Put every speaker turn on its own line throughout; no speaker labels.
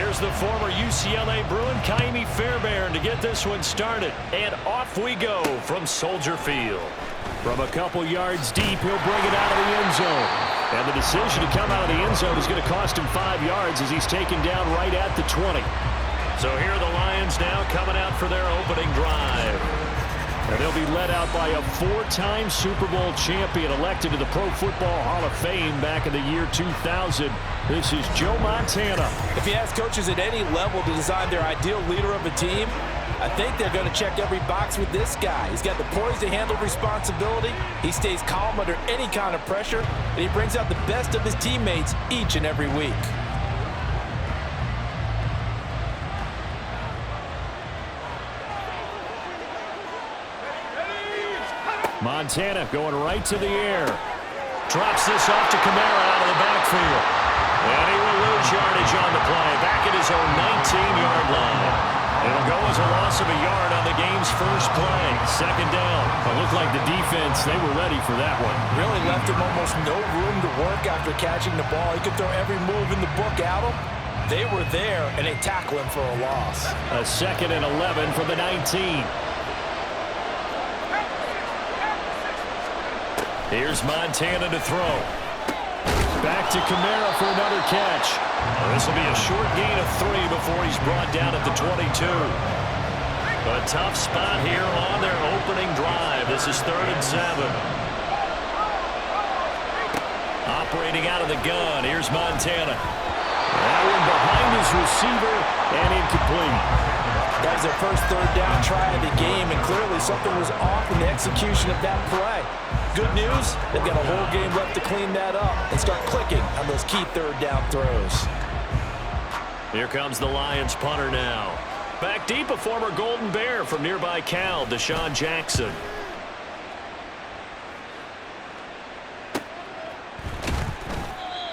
Here's the former UCLA Bruin, Ka'imi Fairbairn, to get this one started. And off we go from Soldier Field. From a couple yards deep, he'll bring it out of the end zone. And the decision to come out of the end zone is going to cost him 5 yards as he's taken down right at the 20. So here are the Lions now coming out for their opening drive. And they'll be led out by a 4-time Super Bowl champion elected to the Pro Football Hall of Fame back in the year 2000. This is Joe Montana.
If you ask coaches at any level to design their ideal leader of a team, I think they're going to check every box with this guy. He's got the poise to handle responsibility. He stays calm under any kind of pressure, and he brings out the best of his teammates each and every week.
Montana going right to the air. Drops this off to Kamara out of the backfield. And he will lose yardage on the play. Back at his own 19-yard line. It'll go as a loss of a yard on the game's first play. Second down. It looked like the defense, they were ready for that one.
Really left him almost no room to work after catching the ball. He could throw every move in the book at him. They were there, and they tackle him for a loss.
A 2nd and 11 from the 19. Here's Montana to throw. Back to Kamara for another catch. This will be a short gain of 3 before he's brought down at the 22. A tough spot here on their opening drive. This is 3rd and 7. Operating out of the gun. Here's Montana. That one behind his receiver and incomplete.
That was their first 3rd down try of the game, and clearly something was off in the execution of that play. Good news, they've got a whole game left to clean that up and start clicking on those key 3rd down throws.
Here comes the Lions punter now. Back deep, a former Golden Bear from nearby Cal, Deshaun Jackson.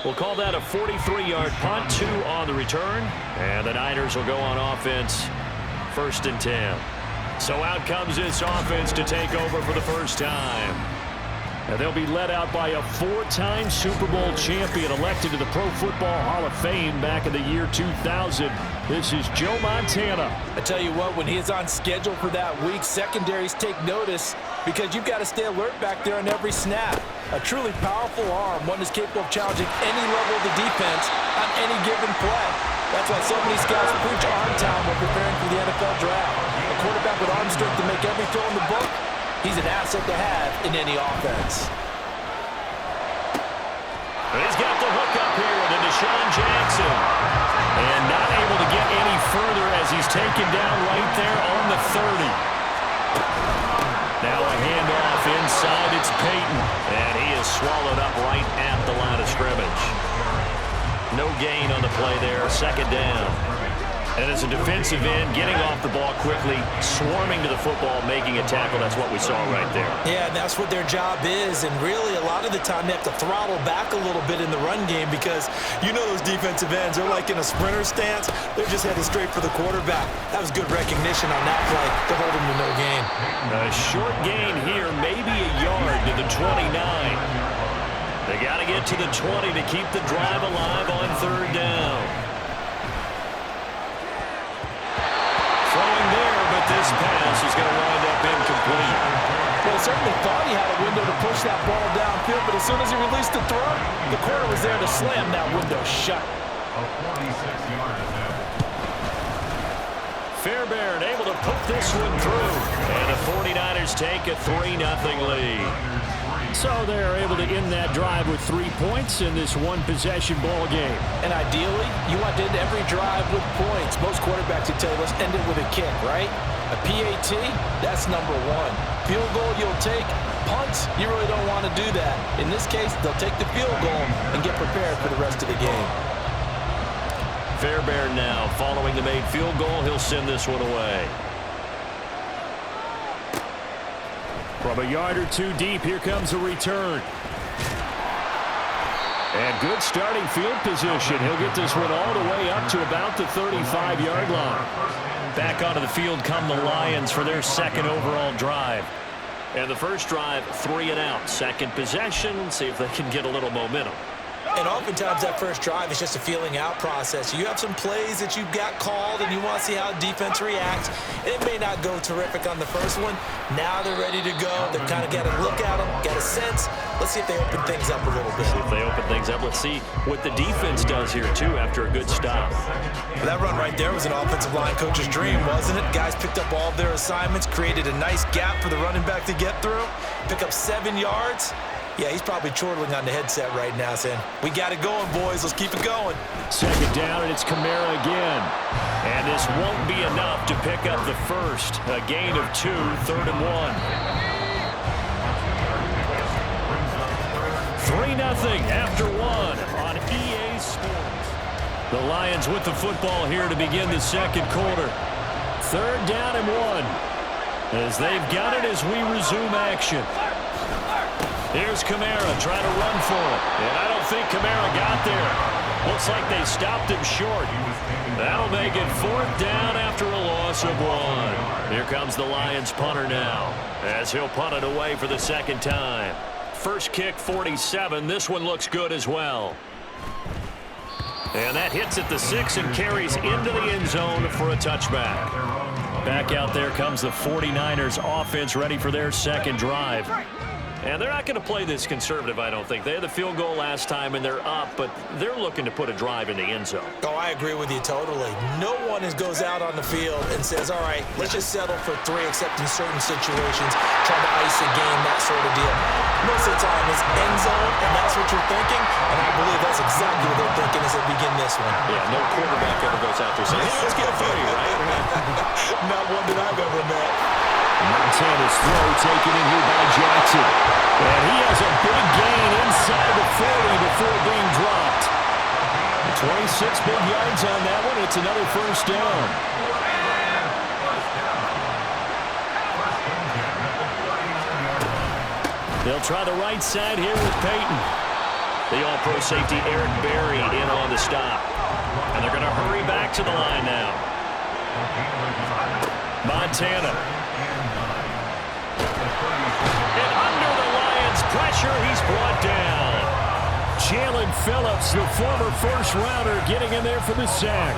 We'll call that a 43-yard punt, 2 on the return. And the Niners will go on offense, 1st and 10. So out comes this offense to take over for the first time. And they'll be led out by a 4-time Super Bowl champion elected to the Pro Football Hall of Fame back in the year 2000. This is Joe Montana.
I tell you what, when he is on schedule for that week, secondaries take notice because you've got to stay alert back there on every snap. A truly powerful arm, one that's capable of challenging any level of the defense on any given play. That's why so many scouts preach arm time when preparing for the NFL draft. A quarterback with arm strength to make every throw in the book, he's an asset to have in any offense.
He's got the hook up here to Deshaun Jackson. And not able to get any further as he's taken down right there on the 30. Now a handoff inside. It's Peyton. And he is swallowed up right at the line of scrimmage. No gain on the play there. 2nd down. And as a defensive end, getting off the ball quickly, swarming to the football, making a tackle. That's what we saw right there.
Yeah, and that's what their job is. And really, a lot of the time, they have to throttle back a little bit in the run game because you know those defensive ends, they're like in a sprinter stance. They're just headed straight for the quarterback. That was good recognition on that play to hold him to no gain.
A short gain here, maybe a yard to the 29. They got to get to the 20 to keep the drive alive on 3rd down. Throwing there, but this pass is going to wind up incomplete.
Well, certainly thought he had a window to push that ball downfield, but as soon as he released the throw, the corner was there to slam that window shut.
Fairbairn able to put this one through. And the 49ers take a 3-0 lead. So they're able to end that drive with 3 points in this one-possession ball game.
And ideally, you want to end every drive with points. Most quarterbacks would tell you, let's end it with a kick, right? A PAT, that's number 1. Field goal you'll take. Punts, you really don't want to do that. In this case, they'll take the field goal and get prepared for the rest of the game.
Fairbairn now, following the made field goal, he'll send this one away. From a yard or 2 deep, here comes a return. And good starting field position. He'll get this one all the way up to about the 35-yard line. Back onto the field come the Lions for their 2nd overall drive. And the first drive, 3 and out. Second possession, see if they can get a little momentum.
And oftentimes that first drive is just a feeling out process. You have some plays that you've got called and you want to see how defense reacts. It may not go terrific on the first one. Now they're ready to go. They've kind of got a look at them, got a sense. Let's see if they open things up a little bit.
See if they open things up. Let's see what the defense does here, too, after a good stop.
Well, that run right there was an offensive line coach's dream, wasn't it? Guys picked up all of their assignments, created a nice gap for the running back to get through, pick up 7 yards. Yeah, he's probably chortling on the headset right now saying, we got it going, boys. Let's keep it going.
Second down, and it's Kamara again. And this won't be enough to pick up the first. A gain of 2, 3rd and 1. 3-0 after 1 on EA Sports. The Lions with the football here to begin the second quarter. 3rd down and 1. As they've got it as we resume action. Here's Kamara trying to run for it. And I don't think Kamara got there. Looks like they stopped him short. That'll make it 4th down after a loss of 1. Here comes the Lions punter now, as he'll punt it away for the second time. First kick, 47. This one looks good as well. And that hits at the 6 and carries into the end zone for a touchback. Back out there comes the 49ers offense, ready for their second drive. And they're not going to play this conservative, I don't think. They had the field goal last time, and they're up, but they're looking to put a drive in the end zone.
Oh, I agree with you totally. No one goes out on the field and says, all right, let's just settle for 3, except in certain situations, trying to ice a game, that sort of deal. Most of the time, it's end zone, and that's what you're thinking, and I believe that's exactly what they're thinking as they begin this one.
Yeah, no quarterback ever goes out there saying, hey, let's get a 3, right?
Not one that I've ever met.
Montana's throw taken in here by Jackson. And he has a big gain inside the 40 before being dropped. 26 big yards on that one. It's another first down. They'll try the right side here with Peyton. The all-pro safety Eric Berry in on the stop. And they're going to hurry back to the line now. Montana. Pressure, he's brought down. Jalen Phillips, the former first-rounder, getting in there for the sack.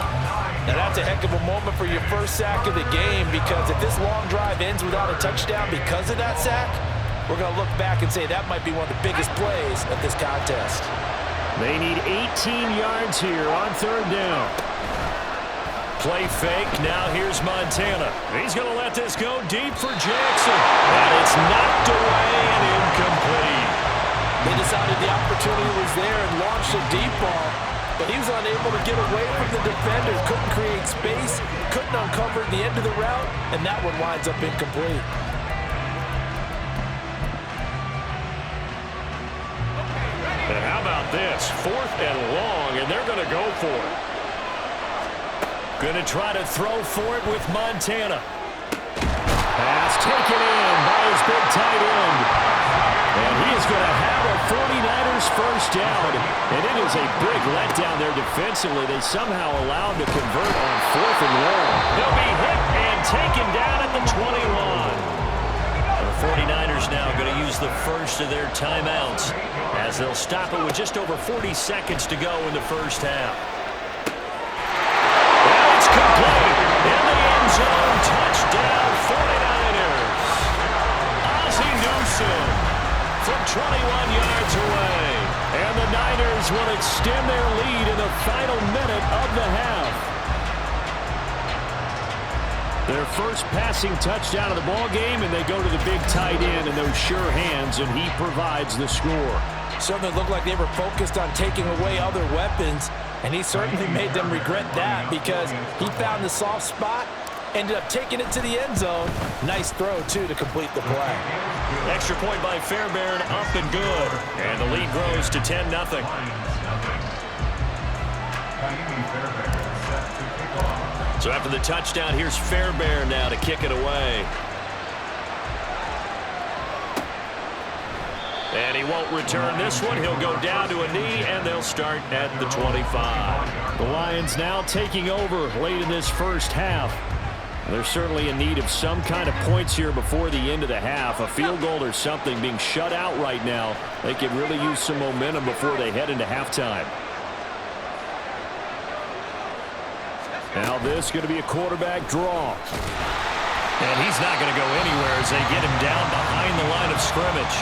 Now that's a heck of a moment for your first sack of the game, because if this long drive ends without a touchdown because of that sack, we're going to look back and say that might be one of the biggest plays of this contest.
They need 18 yards here on 3rd down. Play fake. Now here's Montana. He's going to let this go deep for Jackson. And it's knocked away and incomplete.
They decided the opportunity was there and launched a deep ball, but he was unable to get away from the defender. Couldn't create space, couldn't uncover the end of the route, and that one winds up incomplete.
And how about this? 4th and long, and they're going to go for it. Going to try to throw for it with Montana. Pass taken in by his big tight end. And he is going to have a 49ers first down. And it is a big letdown there defensively. They somehow allowed to convert on 4th and long. They'll be hit and taken down at the 21. The 49ers now going to use the first of their timeouts, as they'll stop it with just over 40 seconds to go in the first half. Complete in the end zone, touchdown 49ers. Ozzie Newsome from 21 yards away. And the Niners will extend their lead in the final minute of the half. Their first passing touchdown of the ball game, and they go to the big tight end and those sure hands, and he provides the score.
Certainly looked like they were focused on taking away other weapons, and he certainly made them regret that, because he found the soft spot, ended up taking it to the end zone. Nice throw, too, to complete the play.
Extra point by Fairbairn, up and good. And the lead grows to 10-0. So after the touchdown, here's Fairbairn now to kick it away. And he won't return this one. He'll go down to a knee, and they'll start at the 25. The Lions now taking over late in this first half. They're certainly in need of some kind of points here before the end of the half. A field goal or something. Being shut out right now. They could really use some momentum before they head into halftime. Now this is going to be a quarterback draw. And he's not going to go anywhere as they get him down behind the line of scrimmage.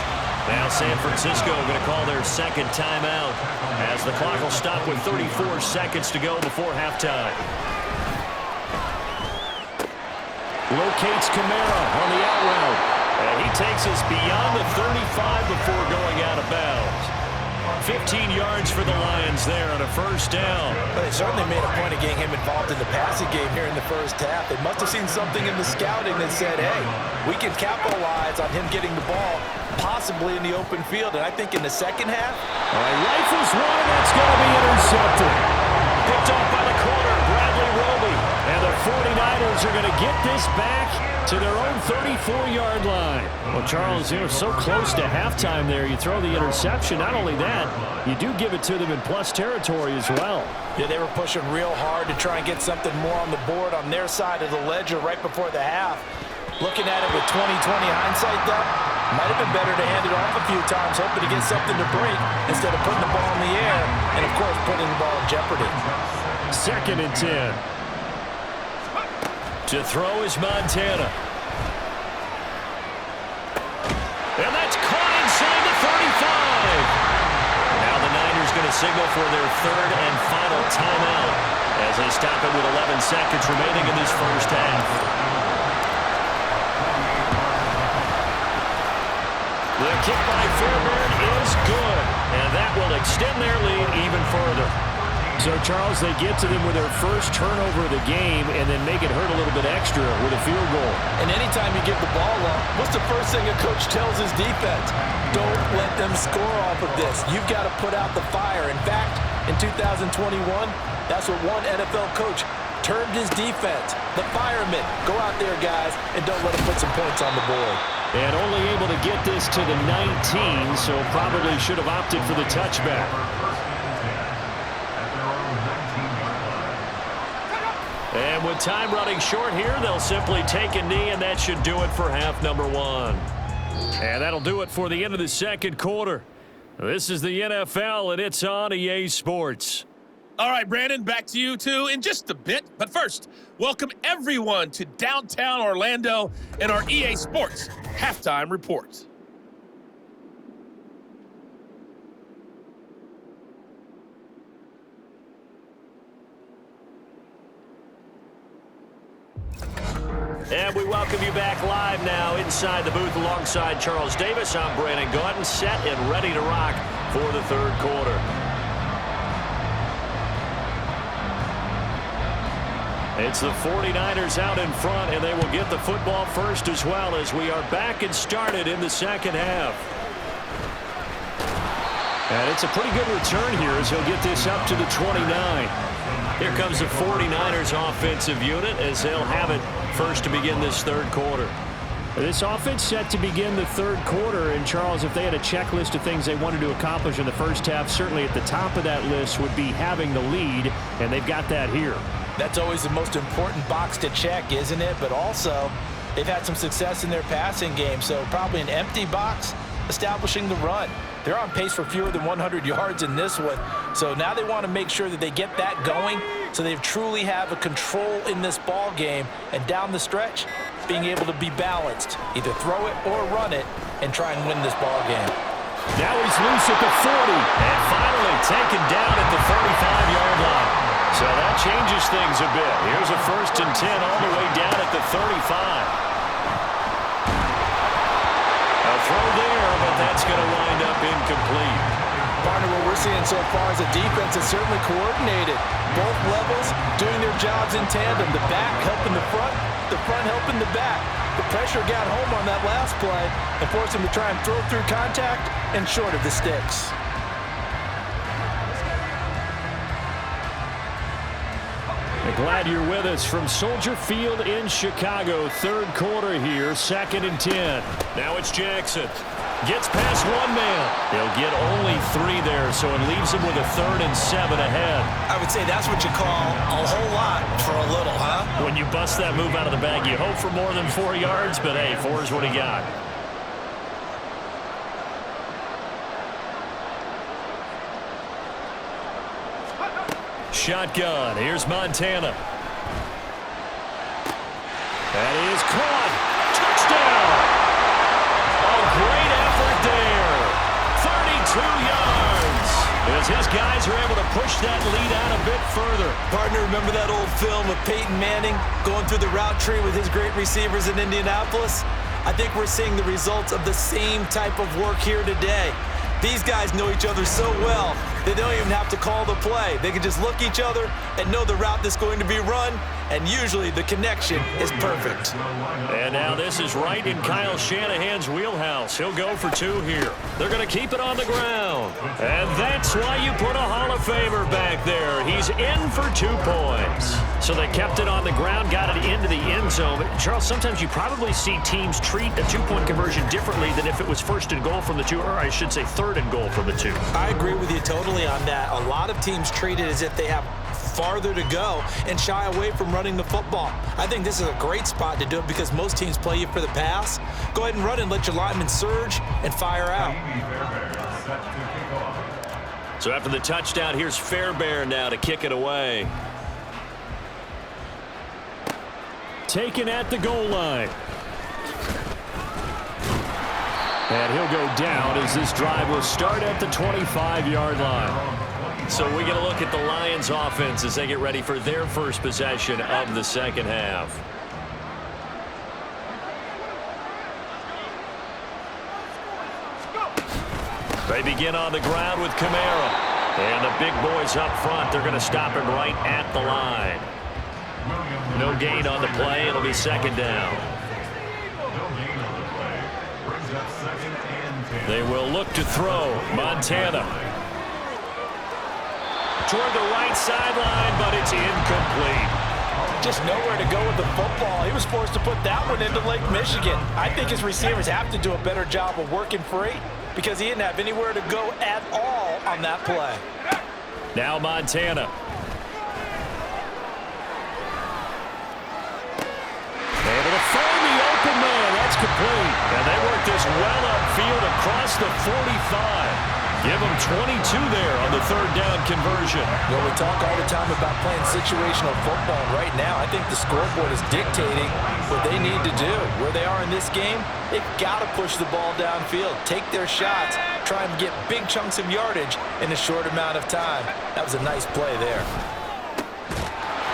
Now San Francisco going to call their second timeout as the clock will stop with 34 seconds to go before halftime. Locates Kamara on the out route. And he takes us beyond the 35 before going out of bounds. 15 yards for the Lions there on a first down.
Well, they certainly made a point of getting him involved in the passing game here in the first half. They must have seen something in the scouting that said, hey, we can capitalize on him getting the ball possibly in the open field. And I think in the second half.
All right, rifles one, and that's going to be intercepted. Picked off by the corner, Bradley Roby. And the 49ers are going to get this back to their own 34-yard line. Well, Charles, so close to halftime there. You throw the interception. Not only that, you do give it to them in plus territory as well.
Yeah, they were pushing real hard to try and get something more on the board on their side of the ledger right before the half. Looking at it with 20/20 hindsight, though, might have been better to hand it off a few times, hoping to get something to break instead of putting the ball in the air and, of course, putting the ball in jeopardy.
2nd and 10. To throw is Montana. And that's caught inside the 35. Now the Niners going to signal for their third and final timeout as they stop it with 11 seconds remaining in this first half. The kick by Fairbairn is good, and that will extend their lead even further. So, Charles, they get to them with their first turnover of the game and then make it hurt a little bit extra with a field goal.
And anytime you give the ball up, what's the first thing a coach tells his defense? Don't let them score off of this. You've got to put out the fire. In fact, in 2021, that's what one NFL coach termed his defense. The firemen. Go out there, guys, and don't let them put some points on the board.
And only able to get this to the 19, so probably should have opted for the touchback. And with time running short here, they'll simply take a knee, and that should do it for half number one. And that'll do it for the end of the second quarter. This is the NFL, and it's on EA Sports.
All right, Brandon, back to you, too, in just a bit. But first, welcome everyone to downtown Orlando and our EA Sports Halftime Report.
And we welcome you back live now inside the booth alongside Charles Davis. I'm Brandon Gaudin, set and ready to rock for the third quarter. It's the 49ers out in front, and they will get the football first as well as we are back and started in the second half. And it's a pretty good return here as he'll get this up to the 29. Here comes the 49ers offensive unit as they'll have it first to begin this third quarter. This offense set to begin the third quarter, and Charles, if they had a checklist of things they wanted to accomplish in the first half, certainly at the top of that list would be having the lead, and they've got that here.
That's always the most important box to check, isn't it? But also, they've had some success in their passing game, so probably an empty box establishing the run. They're on pace for fewer than 100 yards in this one, so now they want to make sure that they get that going so they truly have a control in this ball game, and down the stretch, being able to be balanced, either throw it or run it, and try and win this ball game.
Now he's loose at the 40, and finally taken down at the 35-yard line. So that changes things a bit. Here's a 1st and 10 all the way down at the 35. A throw there, but that's going to wind up incomplete.
Partner, what we're seeing so far is a defense that's certainly coordinated. Both levels doing their jobs in tandem. The back helping the front helping the back. The pressure got home on that last play and forced him to try and throw through contact and short of the sticks.
Glad you're with us from Soldier Field in Chicago. Third quarter here, 2nd and 10. Now it's Jackson. Gets past one man. They'll get only 3 there, so it leaves him with a 3rd and 7 ahead.
I would say that's what you call a whole lot for a little, huh?
When you bust that move out of the bag, you hope for more than 4 yards, but hey, 4 is what he got. Shotgun. Here's Montana. That is caught. Touchdown. A great effort there. 32 yards. As his guys are able to push that lead out a bit further.
Partner, remember that old film of Peyton Manning going through the route tree with his great receivers in Indianapolis? I think we're seeing the results of the same type of work here today. These guys know each other so well, they don't even have to call the play. They can just look each other and know the route that's going to be run, and usually the connection is perfect.
And now this is right in Kyle Shanahan's wheelhouse. He'll go for 2 here. They're going to keep it on the ground. And that's why you put a Hall of Famer back there. He's in for 2 points. So they kept it on the ground, got it into the end zone. But Charles, sometimes you probably see teams treat a 2-point conversion differently than if it was 1st and goal from the 2, or I should say 3rd and goal from the 2.
I agree with you totally on that. A lot of teams treat it as if they have farther to go and shy away from running the football. I think this is a great spot to do it because most teams play you for the pass. Go ahead and run and let your linemen surge and fire out.
So after the touchdown, here's Fairbairn now to kick it away. Taken at the goal line. And he'll go down as this drive will start at the 25-yard line. So we get a look at the Lions offense as they get ready for their first possession of the second half. They begin on the ground with Kamara. And the big boys up front, they're going to stop him right at the line. No gain on the play. It'll be 2nd down. They will look to throw. Montana. Toward the right sideline, but it's incomplete.
Just nowhere to go with the football. He was forced to put that one into Lake Michigan. I think his receivers have to do a better job of working free because he didn't have anywhere to go at all on that play.
Now Montana. Able to find the open man. That's complete. And they work this well upfield across the 45. Give them 22 there on the 3rd down conversion.
Well, we talk all the time about playing situational football. Right now, I think the scoreboard is dictating what they need to do. Where they are in this game, they've got to push the ball downfield, take their shots, try and get big chunks of yardage in a short amount of time. That was a nice play there.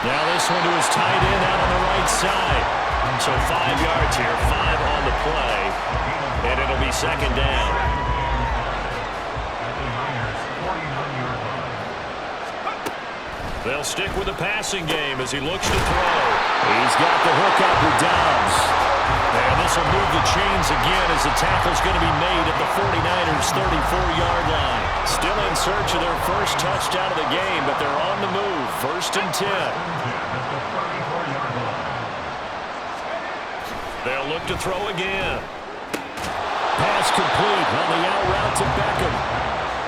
Now this one to his tight end out on the right side. So 5 yards here, 5 on the play, and it'll be 2nd down. They'll stick with the passing game as he looks to throw. He's got the hook up with Dobbs. And this will move the chains again as the tackle's going to be made at the 49ers' 34-yard line. Still in search of their first touchdown of the game, but they're on the move. 1st and 10. They'll look to throw again. Pass complete on the out route to Beckham.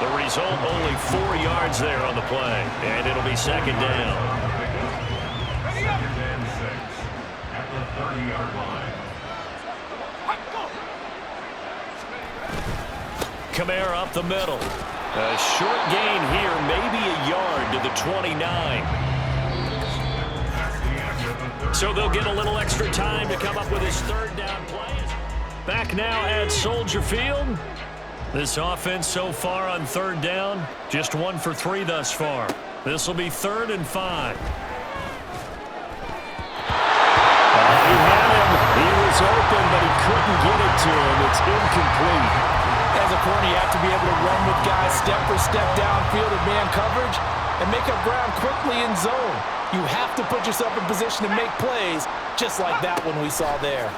The result, only 4 yards there on the play, and it'll be 2nd down. At the 30-yard line. Kamara up the middle. A short gain here, maybe a yard to the 29. So they'll get a little extra time to come up with his 3rd down play. Back now at Soldier Field. This offense so far on 3rd down, just 1 for 3 thus far. This will be 3rd and 5. He had him. He was open, but he couldn't get it to him. It's incomplete.
As a corner, you have to be able to run with guys step for step downfield in man coverage and make up ground quickly in zone. You have to put yourself in position to make plays, just like that one we saw there.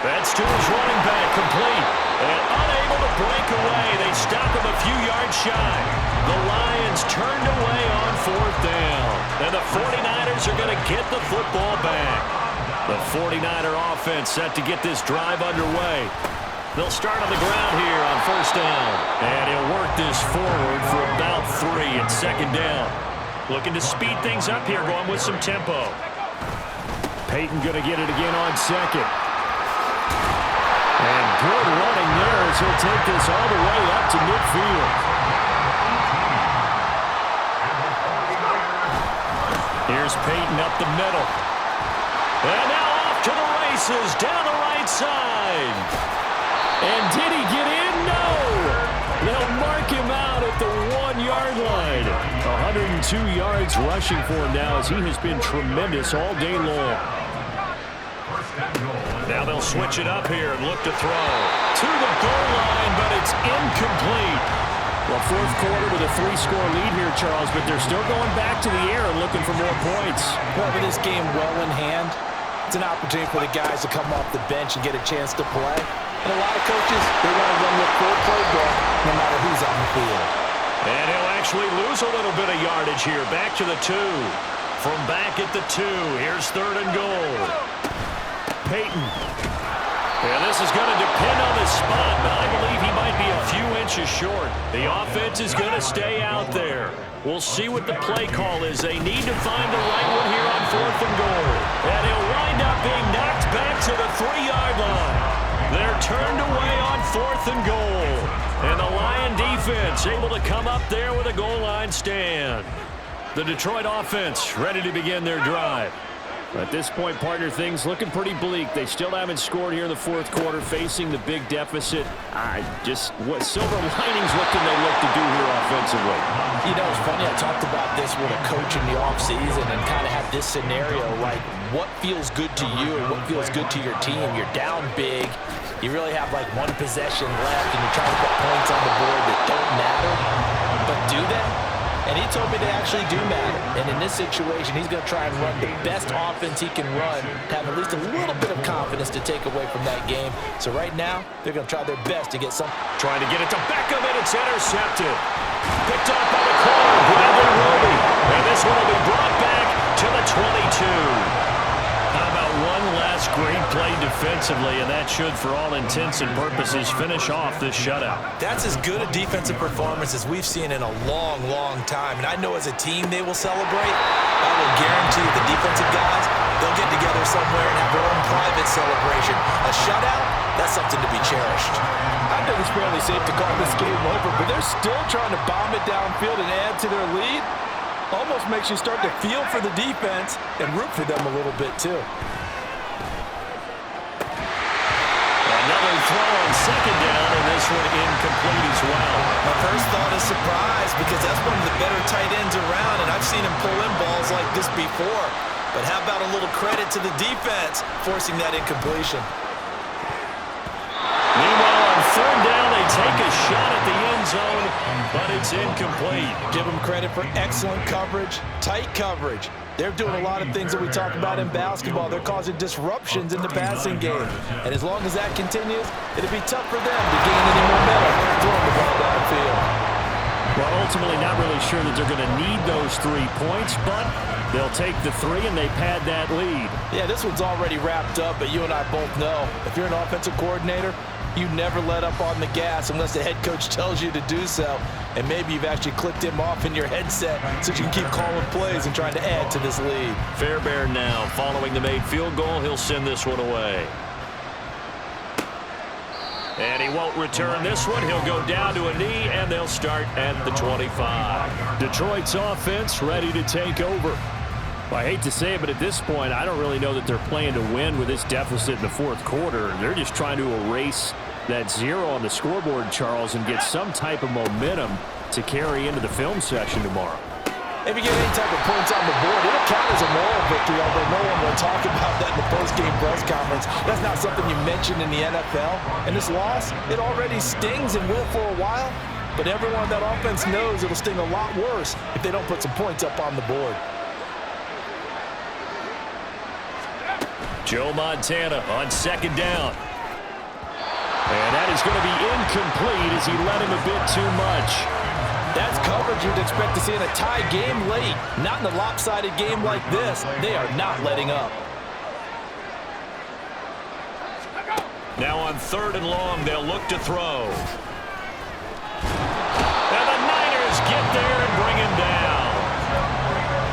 That's to his running back, complete. And unable to break away. They stop him a few yards shy. The Lions turned away on 4th down. And the 49ers are going to get the football back. The 49er offense set to get this drive underway. They'll start on the ground here on 1st down. And he'll work this forward for about 3 at 2nd down. Looking to speed things up here, going with some tempo. Peyton going to get it again on 2nd. And good running there as he'll take this all the way up to midfield. Here's Peyton up the middle. And now off to the races down the right side. And did he get in? No. They'll mark him out at the 1-yard line. 102 yards rushing for him now as he has been tremendous all day long. Now they'll switch it up here and look to throw. To the goal line, but it's incomplete. Well, 4th quarter with a 3-score lead here, Charles, but they're still going back to the air and looking for more points.
Well, with this game well in hand, it's an opportunity for the guys to come off the bench and get a chance to play. And a lot of coaches, they want to run their full playbook no matter who's on the field.
And he'll actually lose a little bit of yardage here. Back to the 2. From back at the 2, here's 3rd and goal. Peyton. Yeah, this is going to depend on his spot, but I believe he might be a few inches short. The offense is going to stay out there. We'll see what the play call is. They need to find the right one here on 4th and goal. And he'll wind up being knocked back to the 3-yard line. They're turned away on 4th and goal. And the Lion defense able to come up there with a goal line stand. The Detroit offense ready to begin their drive. At this point, partner, things looking pretty bleak. They still haven't scored here in the 4th quarter, facing the big deficit. What silver linings, what can they look to do here offensively?
You know, it's funny, I talked about this with a coach in the offseason and kind of had this scenario, like what feels good to you and what feels good to your team. You're down big. You really have like 1 possession left, and you're trying to put points on the board that don't matter. But do they? And he told me they actually do matter. And in this situation, he's going to try and run the best offense he can run, have at least a little bit of confidence to take away from that game. So right now, they're going to try their best to get some.
Trying to get it to Beckham, and it's intercepted. Picked up by the corner, Bradley Roby. And this one will be brought back to the 22. How about one last great play defensively, and that should, for all intents and purposes, finish off this shutout.
That's as good a defensive performance as we've seen in a long, long time. And I know as a team they will celebrate. I will guarantee the defensive guys, they'll get together somewhere and have their own private celebration. A shutout, that's something to be cherished.
I think it's fairly safe to call this game over, but they're still trying to bomb it downfield and add to their lead. Almost makes you start to feel for the defense and root for them a little bit, too.
Another throw on 2nd down, and this one incomplete as well.
My first thought is surprise, because that's one of the better tight ends around, and I've seen him pull in balls like this before. But how about a little credit to the defense forcing that incompletion?
Meanwhile, on 3rd down, they take a shot at the end zone, but it's incomplete.
Give them credit for excellent coverage, tight coverage. They're doing a lot of things that we talk about in basketball. They're causing disruptions in the passing game. And as long as that continues, it'll be tough for them to gain any momentum throwing the ball downfield.
Well, ultimately, not really sure that they're going to need those 3 points, but they'll take the 3 and they pad that lead.
Yeah, this one's already wrapped up, but you and I both know if you're an offensive coordinator, you never let up on the gas unless the head coach tells you to do so. And maybe you've actually clicked him off in your headset so you can keep calling plays and trying to add to this lead.
Fairbairn now following the made field goal. He'll send this one away. And he won't return this one. He'll go down to a knee, and they'll start at the 25. Detroit's offense ready to take over. Well, I hate to say it, but at this point, I don't really know that they're playing to win with this deficit in the 4th quarter. They're just trying to erase that 0 on the scoreboard, Charles, and get some type of momentum to carry into the film session tomorrow.
If you get any type of points on the board, it'll count as a moral victory, although no one will talk about that in the post-game press conference. That's not something you mentioned in the NFL. And this loss, it already stings and will for a while, but everyone on that offense knows it'll sting a lot worse if they don't put some points up on the board.
Joe Montana on 2nd down. And that is going to be incomplete as he led him a bit too much.
That's coverage you'd expect to see in a tie game late. Not in a lopsided game like this. They are not letting up.
Now on 3rd and long, they'll look to throw. And the Niners get there and bring him down.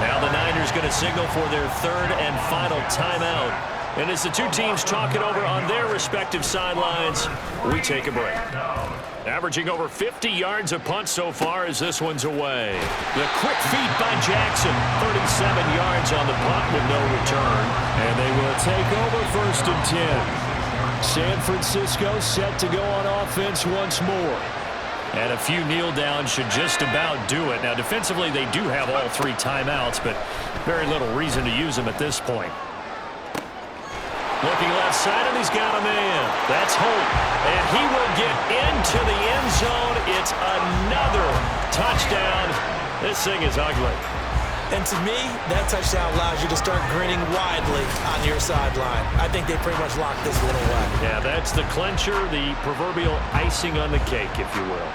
Now the Niners going to signal for their 3rd and final timeout. And as the two teams talk it over on their respective sidelines, we take a break. Averaging over 50 yards a punt so far as this one's away. The quick feet by Jackson. 37 yards on the punt with no return. And they will take over 1st and 10. San Francisco set to go on offense once more. And a few kneel downs should just about do it. Now defensively they do have all 3 timeouts, but very little reason to use them at this point. Looking left side, and he's got a man. That's Holt. And he will get into the end zone. It's another touchdown. This thing is ugly.
And to me, that touchdown allows you to start grinning widely on your sideline. I think they pretty much locked this one away.
Yeah, that's the clincher, the proverbial icing on the cake, if you will.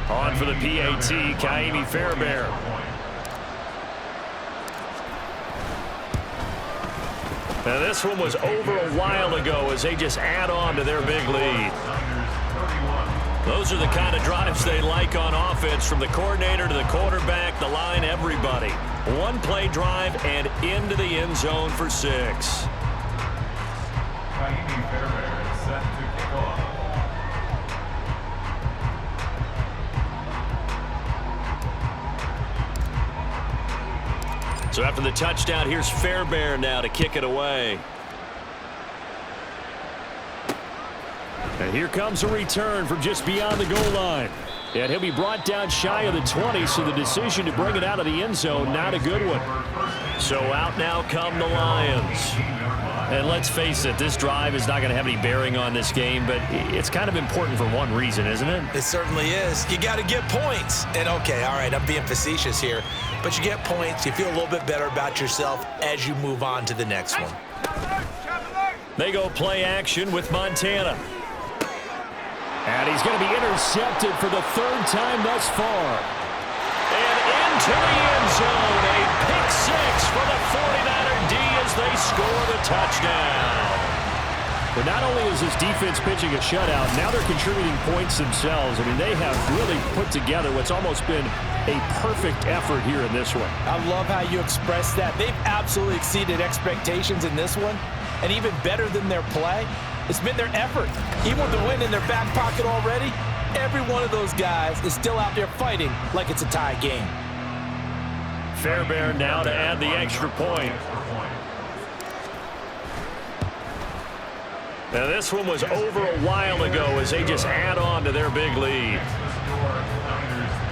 On for the PAT, Kaimi Fairbairn. Now this one was over a while ago as they just add on to their big lead. Those are the kind of drives they like on offense, from the coordinator to the quarterback, the line, everybody. One play drive and into the end zone for 6.
Kaimi Fairbairn is set to kick off.
So after the touchdown, here's Fairbairn now to kick it away. And here comes a return from just beyond the goal line. And he'll be brought down shy of the 20, so the decision to bring it out of the end zone, not a good one. So out now come the Lions. And let's face it, this drive is not going to have any bearing on this game, but it's kind of important for one reason, isn't it?
It certainly is. You got to get points. And okay, all right, I'm being facetious here, but you get points, you feel a little bit better about yourself as you move on to the next one.
They go play action with Montana. And he's going to be intercepted for the 3rd time thus far. And into the end zone, a pick 6 for the 49er D as they score the touchdown. But not only is this defense pitching a shutout, now they're contributing points themselves. I mean, they have really put together what's almost been a perfect effort here in this one.
I love how you express that. They've absolutely exceeded expectations in this one, and even better than their play, it's been their effort. Even with the win in their back pocket already, every one of those guys is still out there fighting like it's a tie game.
Fairbairn now to add the extra point. Now this one was over a while ago as they just add on to their big lead.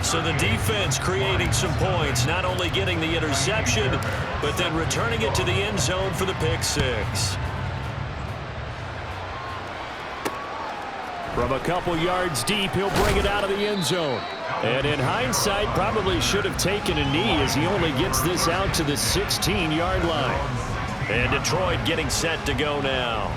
So the defense creating some points, not only getting the interception, but then returning it to the end zone for the pick 6. From a couple yards deep, he'll bring it out of the end zone. And in hindsight, probably should have taken a knee as he only gets this out to the 16-yard line. And Detroit getting set to go now.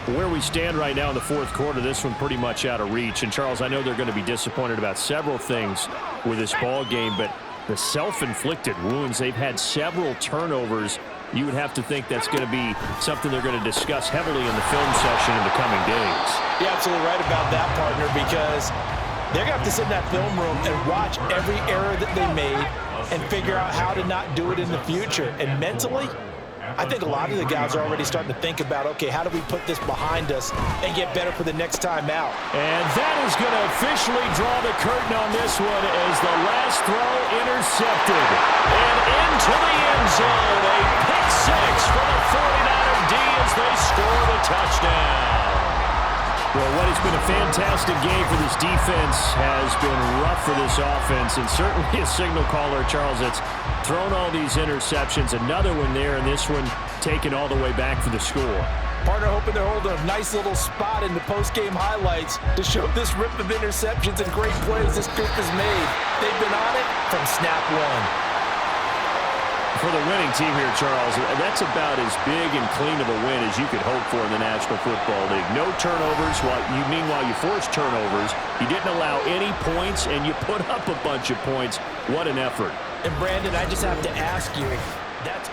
Where we stand right now in the 4th quarter, this one pretty much out of reach. And, Charles, I know they're going to be disappointed about several things with this ball game, but the self-inflicted wounds, they've had several turnovers. You would have to think that's going to be something they're going to discuss heavily in the film session in the coming days.
You're absolutely right about that, partner, because they're going to have to sit in that film room and watch every error that they made and figure out how to not do it in the future. And mentally, I think a lot of the guys are already starting to think about, okay, how do we put this behind us and get better for the next time out?
And that is going to officially draw the curtain on this one as the last throw intercepted. And into the end zone, a pick 6 for the 49er D as they score the touchdown. Well, what has been a fantastic game for this defense has been rough for this offense, and certainly a signal caller, Charles, that's thrown all these interceptions. Another one there, and this one taken all the way back for the score.
Partner hoping they're holding a nice little spot in the post-game highlights to show this rip of interceptions and great plays this group has made. They've been on it from snap one.
For the winning team here, Charles, that's about as big and clean of a win as you could hope for in the National Football League. No turnovers. Meanwhile, you forced turnovers. You didn't allow any points, and you put up a bunch of points. What an effort.
And, Brandon, I just have to ask you, that's